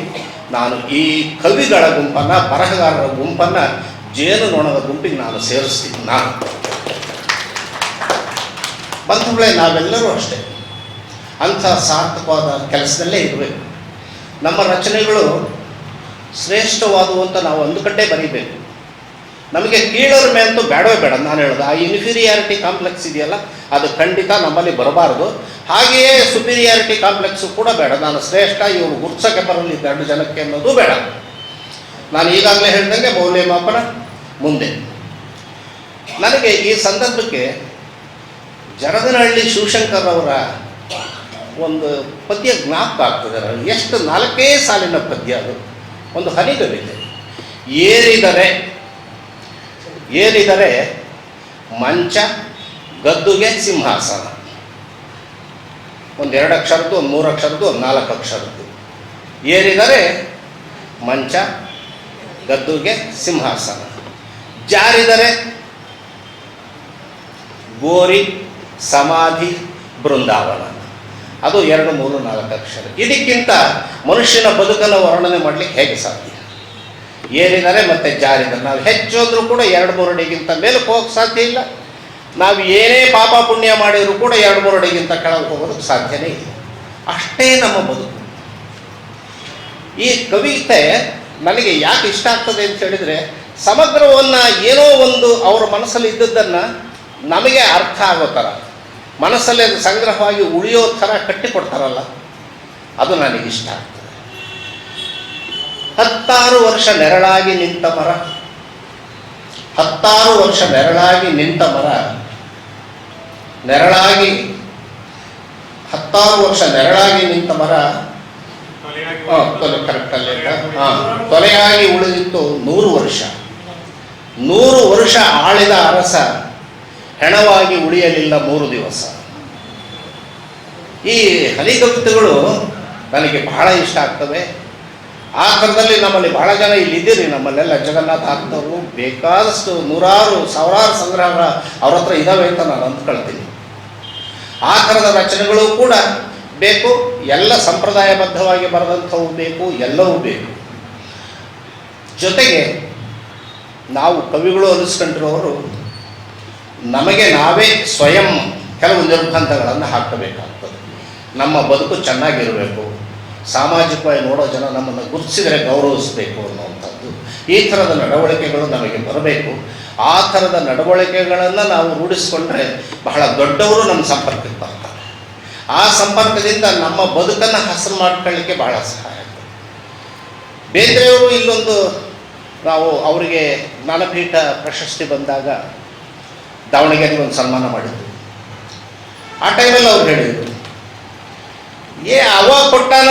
ನಾನು ಈ ಕವಿಗಳ ಗುಂಪನ್ನು, ಬರಹಗಾರರ ಗುಂಪನ್ನು ಜೇನು ನೊಣದ ಗುಂಪಿಗೆ ನಾನು ಸೇರಿಸ್ತೀನಿ. ನಾನು ಬಂಧುಗಳೇ, ನಾವೆಲ್ಲರೂ ಅಷ್ಟೇ ಅಂಥ ಸಾರ್ಥಕವಾದ ಕೆಲಸದಲ್ಲೇ ಇರಬೇಕು. ನಮ್ಮ ರಚನೆಗಳು ಶ್ರೇಷ್ಠವಾದವು ಅಂತ ನಾವು ಅಂದುಕೊಂಡೇ ಬರೀಬೇಕು. ನಮಗೆ ಕೀಳರ ಮೇಲಂತೂ ಬೇಡವೇ ಬೇಡ. ನಾನು ಹೇಳೋದು ಆ ಇನ್ಫೀರಿಯಾರಿಟಿ ಕಾಂಪ್ಲೆಕ್ಸ್ ಇದೆಯಲ್ಲ, ಅದು ಖಂಡಿತ ನಮ್ಮಲ್ಲಿ ಬರಬಾರ್ದು. ಹಾಗೆಯೇ ಸುಪೀರಿಯಾರಿಟಿ ಕಾಂಪ್ಲೆಕ್ಸು ಕೂಡ ಬೇಡ. ನಾನು ಶ್ರೇಷ್ಠ, ಇವರು ಗುರ್ಸಕ್ಕೆ ಬರಲಿ 2 ಜನಕ್ಕೆ ಅನ್ನೋದು ಬೇಡ. ನಾನು ಈಗಾಗಲೇ ಹೇಳಿದಂಗೆ ಮೌಲ್ಯಮಾಪನ ಮುಂದೆ. ನನಗೆ ಈ ಸಂದರ್ಭಕ್ಕೆ ಜರದನಹಳ್ಳಿ ಶಿವಶಂಕರ್ ಅವರ ಒಂದು ಪದ್ಯ ಜ್ಞಾಪಕ ಆಗ್ತದೆ. ಎಷ್ಟು 4 ಸಾಲಿನ ಪದ್ಯ ಅದು. ಒಂದು ಹನಿಗವಿದೆ. ಏರಿದರೆ ಏರಿದರೆ ಮಂಚ, ಗದ್ದುಗೆ, ಸಿಂಹಾಸನ. ಒಂದು 2 ಅಕ್ಷರದ್ದು, ಒಂದು 3 ಅಕ್ಷರದ್ದು, ಒಂದು 4 ಅಕ್ಷರದ್ದು. ಏರಿದರೆ ಮಂಚ, ಗದ್ದುಗೆ, ಸಿಂಹಾಸನ. ಜಾರಿದರೆ ಗೋರಿ, ಸಮಾಧಿ, ಬೃಂದಾವನ. ಅದು 2, 3, 4 ಅಕ್ಷರ. ಇದಕ್ಕಿಂತ ಮನುಷ್ಯನ ಬದುಕನ್ನು ವರ್ಣನೆ ಮಾಡಲಿಕ್ಕೆ ಹೇಗೆ ಸಾಧ್ಯ? ಏರಿದರೆ ಮತ್ತು ಜಾರಿದರೆ. ನಾವು ಹೆಚ್ಚು ಅಂದರೂ ಕೂಡ 2-3 ಅಡಿಗಿಂತ ಮೇಲೆ ಹೋಗೋಕ್ಕೆ ಸಾಧ್ಯ ಇಲ್ಲ. ನಾವು ಏನೇ ಪಾಪ ಪುಣ್ಯ ಮಾಡಿದರೂ ಕೂಡ 2-3 ಅಡಿಗಿಂತ ಕೆಳಗೆ ಹೋಗೋದಕ್ಕೆ ಸಾಧ್ಯನೇ ಇಲ್ಲ. ಅಷ್ಟೇ ನಮ್ಮ ಬದುಕು. ಈ ಕವಿತೆ ನನಗೆ ಯಾಕೆ ಇಷ್ಟ ಆಗ್ತದೆ ಅಂತ ಹೇಳಿದರೆ, ಸಮಗ್ರವನ್ನು ಏನೋ ಒಂದು ಅವರ ಮನಸ್ಸಲ್ಲಿ ಇದ್ದದ್ದನ್ನು ನಮಗೆ ಅರ್ಥ ಆಗೋ ಥರ, ಮನಸ್ಸಲ್ಲಿ ಅದು ಸಂಗ್ರಹವಾಗಿ ಉಳಿಯೋ ಥರ ಕಟ್ಟಿಕೊಡ್ತಾರಲ್ಲ, ಅದು ನನಗಿಷ್ಟ ಆಗ್ತದೆ. 16 ವರ್ಷ ನೆರಳಾಗಿ ನಿಂತ ಮರ, 16 ವರ್ಷ ನೆರಳಾಗಿ ನಿಂತ ಮರ, ನೆರಳಾಗಿ 16 ವರ್ಷ ನೆರಳಾಗಿ ನಿಂತ ಮರ ಕರೆಕ್ಟಲ್ಲಿ ತೊಲೆಯಾಗಿ ಉಳಿದಿತ್ತು 100 ವರ್ಷ. 100 ವರ್ಷ ಆಳಿದ ಅರಸ ಹೆಣವಾಗಿ ಉಳಿಯಲಿಲ್ಲ 3 ದಿವಸ. ಈ ಹನಿಕವಿತೆಗಳು ನನಗೆ ಬಹಳ ಇಷ್ಟ ಆಗ್ತವೆ. ಆ ಥರದಲ್ಲಿ ನಮ್ಮಲ್ಲಿ ಬಹಳ ಜನ ಇಲ್ಲಿದ್ದೀರಿ, ನಮ್ಮಲ್ಲೆಲ್ಲ ಜಗನ್ನಾಥ ಆಗ್ತವರು ಬೇಕಾದಷ್ಟು 100 ಸಾವಿರಾರು ಸಂಗ್ರಹಗಳ ಅವ್ರ ಹತ್ರ ಇದ್ದಾವೆ ಅಂತ ನಾನು ಅಂದ್ಕೊಳ್ತೀನಿ. ಆ ಥರದ ರಚನೆಗಳು ಕೂಡ ಬೇಕು, ಎಲ್ಲ ಸಂಪ್ರದಾಯಬದ್ಧವಾಗಿ ಬರೆದಂಥವು ಬೇಕು, ಎಲ್ಲವೂ ಬೇಕು. ಜೊತೆಗೆ ನಾವು ಕವಿಗಳು ಅನಿಸ್ಕೊಂಡಿರೋರು ನಮಗೆ ನಾವೇ ಸ್ವಯಂ ಕೆಲವು ನಿರ್ಬಂಧಗಳನ್ನು ಹಾಕಬೇಕಾಗ್ತದೆ. ನಮ್ಮ ಬದುಕು ಚೆನ್ನಾಗಿರಬೇಕು, ಸಾಮಾಜಿಕವಾಗಿ ನೋಡೋ ಜನ ನಮ್ಮನ್ನು ಗುರುತಿಸಿದರೆ ಗೌರವಿಸಬೇಕು ಅನ್ನುವಂಥದ್ದು, ಈ ಥರದ ನಡವಳಿಕೆಗಳು ನಮಗೆ ಬರಬೇಕು. ಆ ಥರದ ನಡವಳಿಕೆಗಳನ್ನು ನಾವು ರೂಢಿಸ್ಕೊಂಡ್ರೆ ಬಹಳ ದೊಡ್ಡವರು ನಮ್ಮ ಸಂಪರ್ಕಕ್ಕೆ ಬರ್ತಾರೆ. ಆ ಸಂಪರ್ಕದಿಂದ ನಮ್ಮ ಬದುಕನ್ನು ಹಸರು ಮಾಡ್ಕೊಳ್ಳಿಕ್ಕೆ ಬಹಳ ಸಹಾಯ ಆಗ್ತದೆ. ಬೇಂದ್ರೆಯವರು ಇಲ್ಲೊಂದು ನಾವು ಅವರಿಗೆ ಜ್ಞಾನಪೀಠ ಪ್ರಶಸ್ತಿ ಬಂದಾಗ ದಾವಣಗೆರೆಗೆ ಒಂದು ಸನ್ಮಾನ ಮಾಡಿದ್ರು. ಆ ಟೈಮಲ್ಲಿ ಅವ್ರು ಹೇಳಿದರು, ಅವ ಕೊಟ್ಟಾನ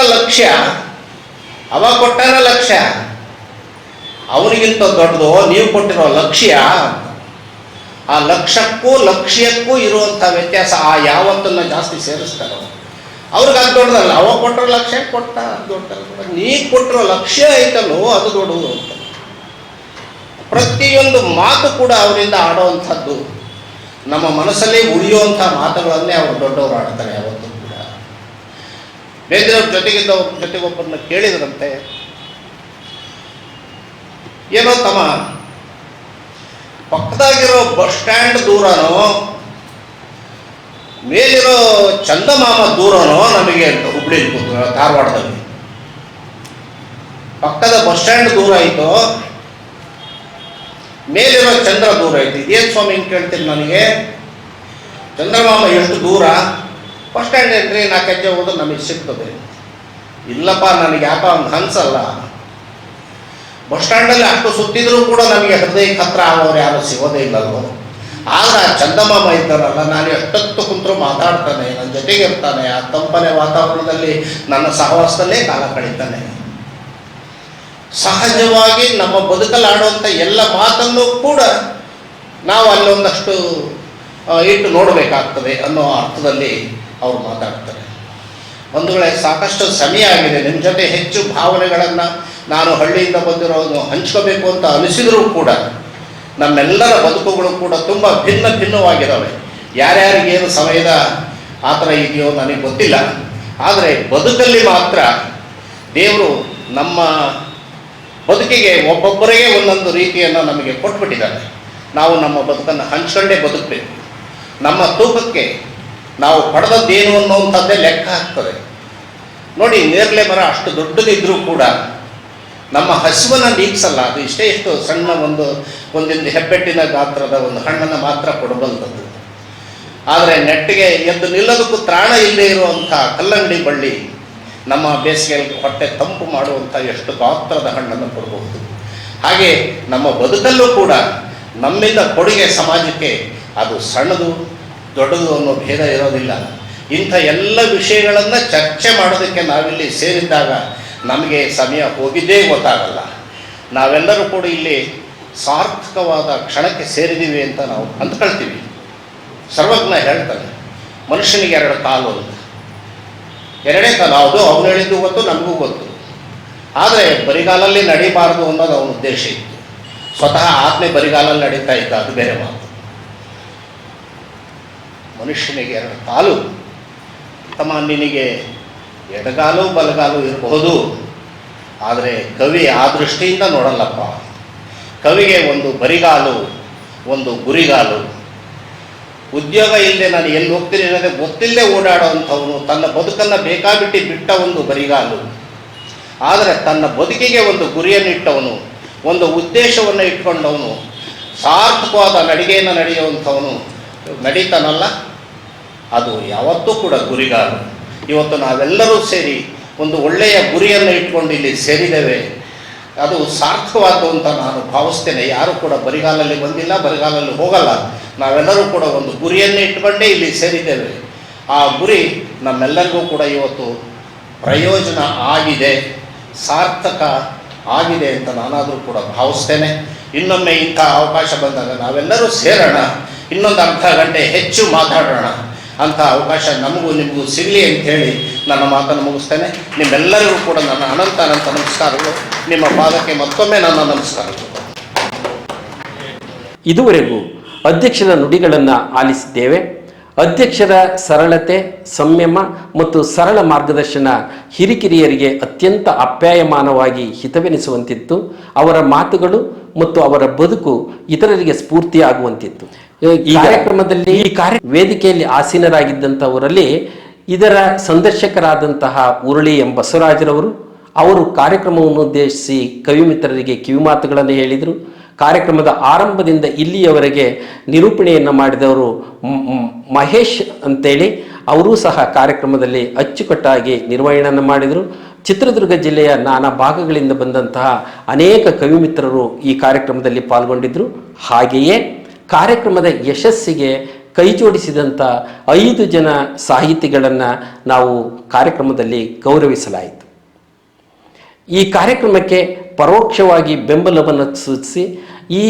ಲಕ್ಷ್ಯ ಅವನಿಗಿಂತ ದೊಡ್ಡದು ನೀವು ಕೊಟ್ಟಿರೋ ಲಕ್ಷ್ಯ. ಆ ಲಕ್ಷ್ಯಕ್ಕೂ ಇರುವಂಥ ವ್ಯತ್ಯಾಸ, ಆ ಯಾವತ್ತನ್ನು ಜಾಸ್ತಿ ಸೇರಿಸ್ತಾರೋ ಅವ್ರಿಗೆ ಅದು ದೊಡ್ಡದಲ್ಲ. ಅವ ಕೊಟ್ಟಿರೋ ಲಕ್ಷ್ಯ ಕೊಟ್ಟ ದೊಡ್ಡದಲ್ಲ, ನೀ ಕೊಟ್ಟಿರೋ ಲಕ್ಷ್ಯ ಐತಲ್ಲೋ ಅದು ದೊಡ್ಡದು ಅಂತ. ಪ್ರತಿಯೊಂದು ಮಾತು ಕೂಡ ಅವರಿಂದ ಆಡುವಂಥದ್ದು ನಮ್ಮ ಮನಸ್ಸಲ್ಲೇ ಉಳಿಯುವಂಥ ಮಾತುಗಳನ್ನೇ ಅವರು ದೊಡ್ಡವರು ಆಡ್ತಾರೆ ಯಾವತ್ತೂ ಕೂಡ. ಬೇಂದ್ರೆಯವ್ರ ಜೊತೆಗೊಬ್ಬರನ್ನ ಕೇಳಿದ್ರಂತೆ, ಏನೋ ತಮ್ಮ ಪಕ್ಕದಾಗಿರೋ ಬಸ್ ಸ್ಟ್ಯಾಂಡ್ ದೂರನೋ ಮೇಲಿರೋ ಚಂದಮಾಮ ದೂರನೋ ನಮಗೆ ಅಂತ ಹುಬ್ಳಿ ಧಾರವಾಡದಲ್ಲಿ ಪಕ್ಕದ ಬಸ್ ಸ್ಟ್ಯಾಂಡ್ ದೂರ ಆಯಿತು, ಮೇಲಿರೋ ಚಂದ್ರ ದೂರ ಆಯಿತು. ಇದೇನು ಸ್ವಾಮಿ ಅಂತ ಕೇಳ್ತೀನಿ ನನಗೆ. ಚಂದ್ರಮಾಮ ಎಷ್ಟು ದೂರ? ಬಸ್ ಸ್ಟ್ಯಾಂಡ್ ಏನ್ರಿ 4 ಹೆಜ್ಜೆ ಹೋದ್ರೆ ನಮಗೆ ಸಿಗ್ತದೆ. ಇಲ್ಲಪ್ಪ ನನಗೆ ಯಾಕ ಹಂಗೆ ಅನ್ಸಲ್ಲ. ಬಸ್ ಸ್ಟ್ಯಾಂಡಲ್ಲಿ ಅಷ್ಟು ಸುತ್ತಿದ್ರೂ ಕೂಡ ನಮಗೆ ಹೃದಯಕ್ಕೆ ಹತ್ರ ಆಗೋರು ಯಾರು ಸಿಗೋದೇ ಇಲ್ಲಲ್ವೋ. ಆದ್ರೆ ಆ ಚಂದಮಾಮ ಇದ್ದಾರಲ್ಲ, ನಾನು ಎಷ್ಟೊತ್ತು ಕುಂತರೂ ಮಾತಾಡ್ತಾನೆ, ನನ್ನ ಜೊತೆಗೆ ಇರ್ತಾನೆ, ಆ ತಂಪನೆ ವಾತಾವರಣದಲ್ಲಿ ನನ್ನ ಸಹವಾಸದಲ್ಲೇ ಕಾಲ ಕಳೀತಾನೆ. ಸಹಜವಾಗಿ ನಮ್ಮ ಬದುಕಲ್ಲಿ ಆಡುವಂಥ ಎಲ್ಲ ಮಾತನ್ನು ಕೂಡ ನಾವು ಅಲ್ಲೊಂದಷ್ಟು ಇಟ್ಟು ನೋಡಬೇಕಾಗ್ತದೆ ಅನ್ನೋ ಅರ್ಥದಲ್ಲಿ ಅವರು ಮಾತಾಡ್ತಾರೆ. ಒಂದು ವೇಳೆ ಸಾಕಷ್ಟು ಸಮಯ ಆಗಿದೆ, ನಿಮ್ಮ ಜೊತೆ ಹೆಚ್ಚು ಭಾವನೆಗಳನ್ನು ನಾನು ಹಳ್ಳಿಯಿಂದ ಬಂದಿರೋದು ಹಂಚ್ಕೋಬೇಕು ಅಂತ ಅನಿಸಿದರೂ ಕೂಡ ನಮ್ಮೆಲ್ಲರ ಬದುಕುಗಳು ಕೂಡ ತುಂಬ ಭಿನ್ನವಾಗಿದ್ದಾವೆ. ಯಾರ್ಯಾರಿಗೇನು ಸಮಯದ ಆ ಥರ ಇದೆಯೋ ನನಗೆ ಗೊತ್ತಿಲ್ಲ. ಆದರೆ ಬದುಕಲ್ಲಿ ಮಾತ್ರ ದೇವರು ನಮ್ಮ ಬದುಕಿಗೆ ಒಬ್ಬೊಬ್ಬರಿಗೆ ಒಂದೊಂದು ರೀತಿಯನ್ನು ನಮಗೆ ಕೊಟ್ಬಿಟ್ಟಿದ್ದಾರೆ. ನಾವು ನಮ್ಮ ಬದುಕನ್ನು ಹಂಚ್ಕೊಂಡೇ ಬದುಕಬೇಕು. ನಮ್ಮ ತೂಕಕ್ಕೆ ನಾವು ಪಡೆದದ್ದೇನು ಅನ್ನೋವಂಥದ್ದೇ ಲೆಕ್ಕ ಆಗ್ತದೆ. ನೋಡಿ, ನೇರಳೆ ಮರ ಅಷ್ಟು ದೊಡ್ಡದಿದ್ರೂ ಕೂಡ ನಮ್ಮ ಹಸಿವನ್ನು ನೀಗಿಸಲ್ಲ. ಅದು ಇಷ್ಟು ಸಣ್ಣ ಒಂದೊಂದು ಹೆಬ್ಬೆಟ್ಟಿನ ಗಾತ್ರದ ಒಂದು ಹಣ್ಣನ್ನು ಮಾತ್ರ ಕೊಡಬಲ್ಲದು. ಆದರೆ ನೆಟ್ಟಿಗೆ ಎದ್ದು ನಿಲ್ಲೋದಕ್ಕೂ ತ್ರಾಣ ಇಲ್ಲದೆ ಇರುವಂಥ ಕಲ್ಲಂಗಡಿ ಬಳ್ಳಿ ನಮ್ಮ ಬೇಸಿಗೆಯಲ್ಲಿ ಹೊಟ್ಟೆ ತಂಪು ಮಾಡುವಂಥ ಎಷ್ಟು ಗಾತ್ರದ ಹಣ್ಣನ್ನು ಕೊಡಬಹುದು. ಹಾಗೆ ನಮ್ಮ ಬದುಕಲ್ಲೂ ಕೂಡ ನಮ್ಮಿಂದ ಕೊಡುಗೆ ಸಮಾಜಕ್ಕೆ ಅದು ಸಣ್ಣದು ದೊಡ್ಡದು ಅನ್ನೋ ಭೇದ ಇರೋದಿಲ್ಲ. ಇಂಥ ಎಲ್ಲ ವಿಷಯಗಳನ್ನು ಚರ್ಚೆ ಮಾಡೋದಕ್ಕೆ ನಾವಿಲ್ಲಿ ಸೇರಿದ್ದಾಗ ನಮಗೆ ಸಮಯ ಹೋಗಿದ್ದೇ ಗೊತ್ತಾಗಲ್ಲ. ನಾವೆಲ್ಲರೂ ಕೂಡ ಇಲ್ಲಿ ಸಾರ್ಥಕವಾದ ಕ್ಷಣಕ್ಕೆ ಸೇರಿದ್ದೀವಿ ಅಂತ ನಾವು ಅಂದ್ಕೊಳ್ತೀವಿ. ಸರ್ವಜ್ಞ ಹೇಳ್ತಾನೆ, ಮನುಷ್ಯನಿಗೆ ಎರಡು ಕಾಲು ಅಂತ. ಎರಡೇ ಕಾಲು, ಅದು ಅವನು ಹೇಳಿದ್ದು ಗೊತ್ತು, ನಮಗೂ ಗೊತ್ತು. ಆದರೆ ಬರಿಗಾಲಲ್ಲಿ ನಡಿಬಾರ್ದು ಅನ್ನೋದು ಅವನ ಉದ್ದೇಶ ಇತ್ತು. ಸ್ವತಃ ಆಜ್ಞೆ ಬರಿಗಾಲಲ್ಲಿ ನಡೀತಾ ಇದ್ದ, ಅದು ಬೇರೆ ಮಾತು. ಮನುಷ್ಯನಿಗೆ ಎರಡು ಕಾಲು. ತಮ್ಮ, ನಿನಗೆ ಎಡಗಾಲು ಬಲಗಾಲು ಇರಬಹುದು, ಆದರೆ ಕವಿ ಆ ದೃಷ್ಟಿಯಿಂದ ನೋಡಲ್ಲಪ್ಪ. ಕವಿಗೆ ಒಂದು ಬರಿಗಾಲು, ಒಂದು ಗುರಿಗಾಲು. ಉದ್ಯೋಗ ಇಲ್ಲದೆ ನಾನು ಎಲ್ಲಿ ಹೋಗ್ತೀನಿ ಅನ್ನೋದೇ ಗೊತ್ತಿಲ್ಲದೆ ಓಡಾಡೋವಂಥವನು, ತನ್ನ ಬದುಕನ್ನು ಬೇಕಾಬಿಟ್ಟು ಬಿಟ್ಟ ಒಂದು ಬರಿಗಾಲು. ಆದರೆ ತನ್ನ ಬದುಕಿಗೆ ಒಂದು ಗುರಿಯನ್ನಿಟ್ಟವನು, ಒಂದು ಉದ್ದೇಶವನ್ನು ಇಟ್ಕೊಂಡವನು, ಸಾರ್ಥಕವಾದ ನಡಿಗೆಯನ್ನು ನಡೆಯುವಂಥವನು ನಡೀತಾನಲ್ಲ, ಅದು ಯಾವತ್ತೂ ಕೂಡ ಗುರಿಗಾಲು. ಇವತ್ತು ನಾವೆಲ್ಲರೂ ಸೇರಿ ಒಂದು ಒಳ್ಳೆಯ ಗುರಿಯನ್ನು ಇಟ್ಕೊಂಡು ಇಲ್ಲಿ ಸೇರಿದ್ದೇವೆ, ಅದು ಸಾರ್ಥಕವಾದ್ದು ಅಂತ ನಾನು ಭಾವಿಸ್ತೇನೆ. ಯಾರು ಕೂಡ ಬರಿಗಾಲಲ್ಲಿ ಬಂದಿಲ್ಲ, ಬರಿಗಾಲಲ್ಲಿ ಹೋಗಲ್ಲ. ನಾವೆಲ್ಲರೂ ಕೂಡ ಒಂದು ಗುರಿಯನ್ನೇ ಇಟ್ಕೊಂಡೇ ಇಲ್ಲಿ ಸೇರಿದ್ದೇವೆ. ಆ ಗುರಿ ನಮ್ಮೆಲ್ಲರಿಗೂ ಕೂಡ ಇವತ್ತು ಪ್ರಯೋಜನ ಆಗಿದೆ, ಸಾರ್ಥಕ ಆಗಿದೆ ಅಂತ ನಾನಾದರೂ ಕೂಡ ಭಾವಿಸ್ತೇನೆ. ಇನ್ನೊಮ್ಮೆ ಇಂಥ ಅವಕಾಶ ಬಂದಾಗ ನಾವೆಲ್ಲರೂ ಸೇರೋಣ, ಇನ್ನೊಂದು ಅರ್ಧ ಗಂಟೆ ಹೆಚ್ಚು ಮಾತಾಡೋಣ ಅಂಥ ಅವಕಾಶ ನಮಗೂ ನಿಮಗೂ ಸಿಗಲಿ ಅಂಥೇಳಿ ನನ್ನ ಮಾತನ್ನು ಮುಗಿಸ್ತೇನೆ. ನಿಮ್ಮೆಲ್ಲರಿಗೂ ಕೂಡ ನನ್ನ ಅನಂತ ನಮಸ್ಕಾರಗಳು. ನಿಮ್ಮ ಪಾದಕ್ಕೆ ಮತ್ತೊಮ್ಮೆ ನನ್ನ ನಮಸ್ಕಾರಗಳು. ಇದುವರೆಗೂ ಅಧ್ಯಕ್ಷರ ನುಡಿಗಳನ್ನು ಆಲಿಸಿದ್ದೇವೆ. ಅಧ್ಯಕ್ಷರ ಸರಳತೆ, ಸಂಯಮ ಮತ್ತು ಸರಳ ಮಾರ್ಗದರ್ಶನ ಹಿರಿಕಿರಿಯರಿಗೆ ಅತ್ಯಂತ ಆಪ್ಯಾಯಮಾನವಾಗಿ ಹಿತವೆನಿಸುವಂತಿತ್ತು. ಅವರ ಮಾತುಗಳು ಮತ್ತು ಅವರ ಬದುಕು ಇತರರಿಗೆ ಸ್ಫೂರ್ತಿಯಾಗುವಂತಿತ್ತು. ಈ ಕಾರ್ಯಕ್ರಮದಲ್ಲಿ ವೇದಿಕೆಯಲ್ಲಿ ಆಸೀನರಾಗಿದ್ದಂಥವರಲ್ಲಿ ಇದರ ಸಂದರ್ಶಕರಾದಂತಹ ಉರುಳಿ ಎಂ ಬಸವರಾಜರವರು, ಅವರು ಕಾರ್ಯಕ್ರಮವನ್ನು ಉದ್ದೇಶಿಸಿ ಕವಿ ಮಿತ್ರರಿಗೆ ಕಿವಿಮಾತುಗಳನ್ನು ಹೇಳಿದರು. ಕಾರ್ಯಕ್ರಮದ ಆರಂಭದಿಂದ ಇಲ್ಲಿಯವರೆಗೆ ನಿರೂಪಣೆಯನ್ನು ಮಾಡಿದವರು ಮಹೇಶ್ ಅಂತೇಳಿ, ಅವರೂ ಸಹ ಕಾರ್ಯಕ್ರಮದಲ್ಲಿ ಅಚ್ಚುಕಟ್ಟಾಗಿ ನಿರ್ವಹಣೆಯನ್ನು ಮಾಡಿದರು. ಚಿತ್ರದುರ್ಗ ಜಿಲ್ಲೆಯ ನಾನಾ ಭಾಗಗಳಿಂದ ಬಂದಂತಹ ಅನೇಕ ಕವಿ ಮಿತ್ರರು ಈ ಕಾರ್ಯಕ್ರಮದಲ್ಲಿ ಪಾಲ್ಗೊಂಡಿದ್ದರು. ಹಾಗೆಯೇ ಕಾರ್ಯಕ್ರಮದ ಯಶಸ್ಸಿಗೆ ಕೈ ಜೋಡಿಸಿದಂಥ 5 ಜನ ಸಾಹಿತಿಗಳನ್ನು ನಾವು ಕಾರ್ಯಕ್ರಮದಲ್ಲಿ ಗೌರವಿಸಲಾಯಿತು. ಈ ಕಾರ್ಯಕ್ರಮಕ್ಕೆ ಪರೋಕ್ಷವಾಗಿ ಬೆಂಬಲವನ್ನು ಸೂಚಿಸಿ ಈ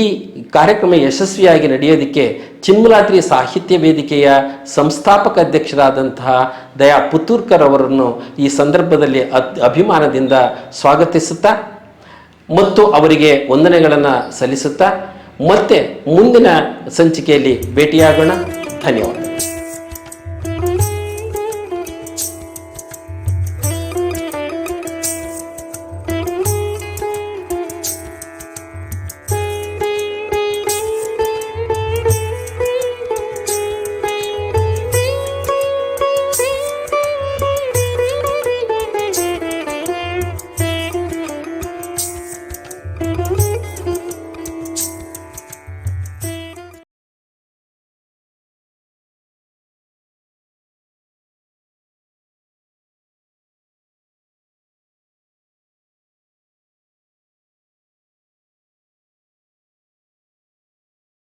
ಕಾರ್ಯಕ್ರಮ ಯಶಸ್ವಿಯಾಗಿ ನಡೆಯೋದಕ್ಕೆ ಚಿನ್ಮಲಾದ್ರಿ ಸಾಹಿತ್ಯ ವೇದಿಕೆಯ ಸಂಸ್ಥಾಪಕ ಅಧ್ಯಕ್ಷರಾದಂತಹ ದಯಾ ಪುತ್ತೂರ್ಕರ್ ಅವರನ್ನು ಈ ಸಂದರ್ಭದಲ್ಲಿ ಅಭಿಮಾನದಿಂದ ಸ್ವಾಗತಿಸುತ್ತಾ ಮತ್ತು ಅವರಿಗೆ ವಂದನೆಗಳನ್ನು ಸಲ್ಲಿಸುತ್ತಾ ಮತ್ತೆ ಮುಂದಿನ ಸಂಚಿಕೆಯಲ್ಲಿ ಭೇಟಿಯಾಗೋಣ. ಧನ್ಯವಾದ.